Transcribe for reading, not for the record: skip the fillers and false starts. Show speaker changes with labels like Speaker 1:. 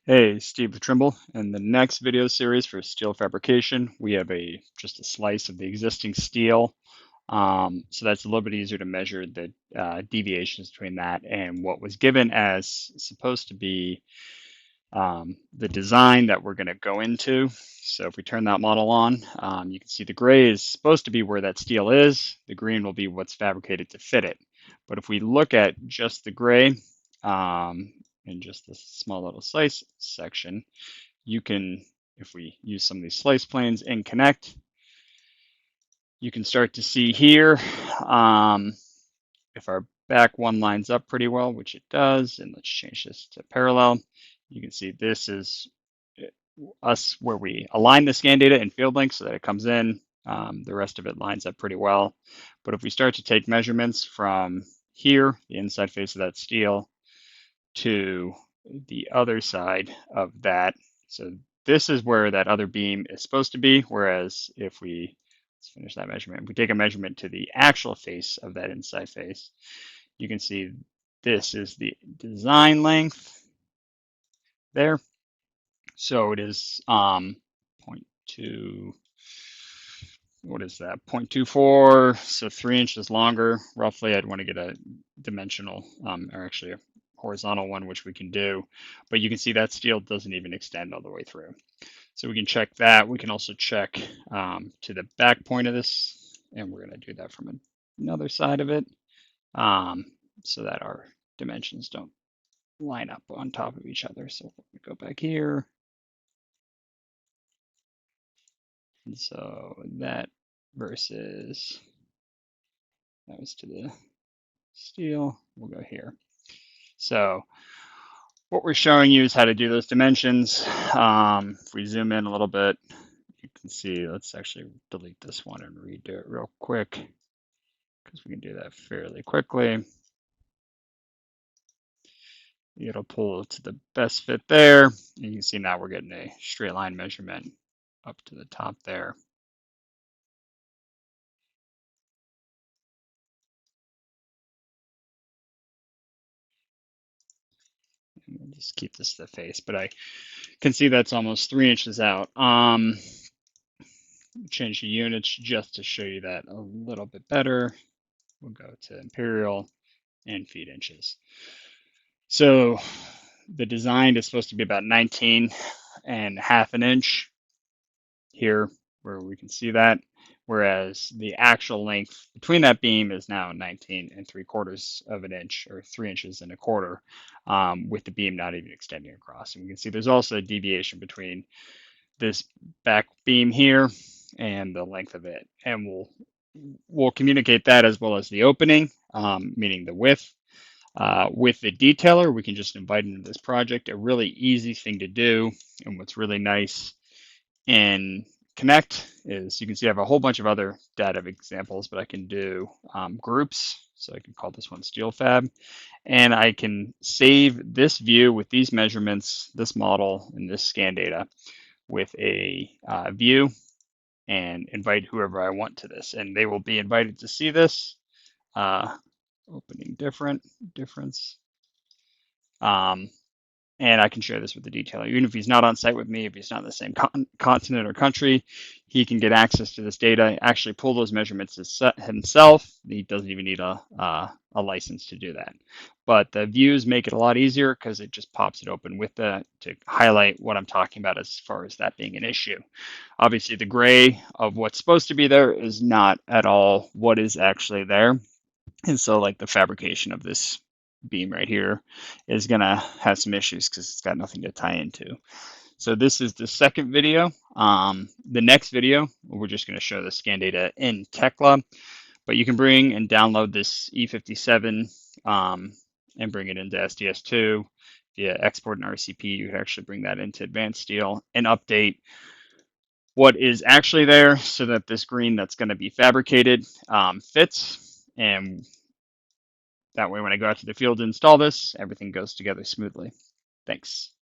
Speaker 1: Hey, Steve Trimble. In the next video series for steel fabrication, we have just a slice of the existing steel. So that's a little bit easier to measure the deviations between that and what was given as supposed to be the design that we're going to go into. So if we turn that model on, you can see the gray is supposed to be where that steel is. The green will be what's fabricated to fit it. But if we look at just the gray, in just this small little slice section, you can, if we use some of these slice planes and connect, you can start to see here, if our back one lines up pretty well, which it does, and let's change this to parallel, you can see this is us where we align the scan data in field length so that it comes in. The rest of it lines up pretty well. But if we start to take measurements from here, the inside face of that steel, to the other side of that. So this is where that other beam is supposed to be, whereas if let's finish that measurement, if we take a measurement to the actual face of that inside face, you can see this is the design length there. So it is 0.2, what is that, 0.24, so 3 inches longer, roughly. I'd want to get a dimensional, or actually a horizontal one, which we can do, but you can see that steel doesn't even extend all the way through. So we can check that. We can also check to the back point of this, and we're going to do that from another side of it, so that our dimensions don't line up on top of each other. So we go back here. And so that versus, that was to the steel, we'll go here. So what we're showing you is how to do those dimensions. If we zoom in a little bit, you can see, let's actually delete this one and redo it real quick, because we can do that fairly quickly. It'll pull to the best fit there. And you can see now we're getting a straight line measurement up to the top there. And we'll just keep this to the face, but I can see that's almost 3 inches out. Change the units just to show you that a little bit better. We'll go to imperial and feet inches. So the design is supposed to be about 19.5 inch here, where we can see that, whereas the actual length between that beam is now 19.75 inch, or 3 inches and a quarter, with the beam not even extending across. And we can see there's also a deviation between this back beam here and the length of it, and we'll communicate that as well as the opening, meaning the width. With the detailer, we can just invite into this project. A really easy thing to do, and what's really nice in Connect is you can see I have a whole bunch of other data examples, but I can do groups. So I can call this one Steel Fab, and I can save this view with these measurements, this model, and this scan data with a view, and invite whoever I want to this, and they will be invited to see this. Opening difference. And I can share this with the detailer. Even if he's not on site with me, if he's not in the same continent or country, he can get access to this data, actually pull those measurements himself. He doesn't even need a license to do that. But the views make it a lot easier because it just pops it open with to highlight what I'm talking about as far as that being an issue. Obviously, the gray of what's supposed to be there is not at all what is actually there. And so like the fabrication of this beam right here is gonna have some issues because it's got nothing to tie into. So this is the second video. The next video, we're just gonna show the scan data in Tekla, but you can bring and download this E57 and bring it into SDS2 via export and RCP. You can actually bring that into Advanced Steel and update what is actually there so that this green that's going to be fabricated fits, and that way when I go out to the field to install this, everything goes together smoothly. Thanks.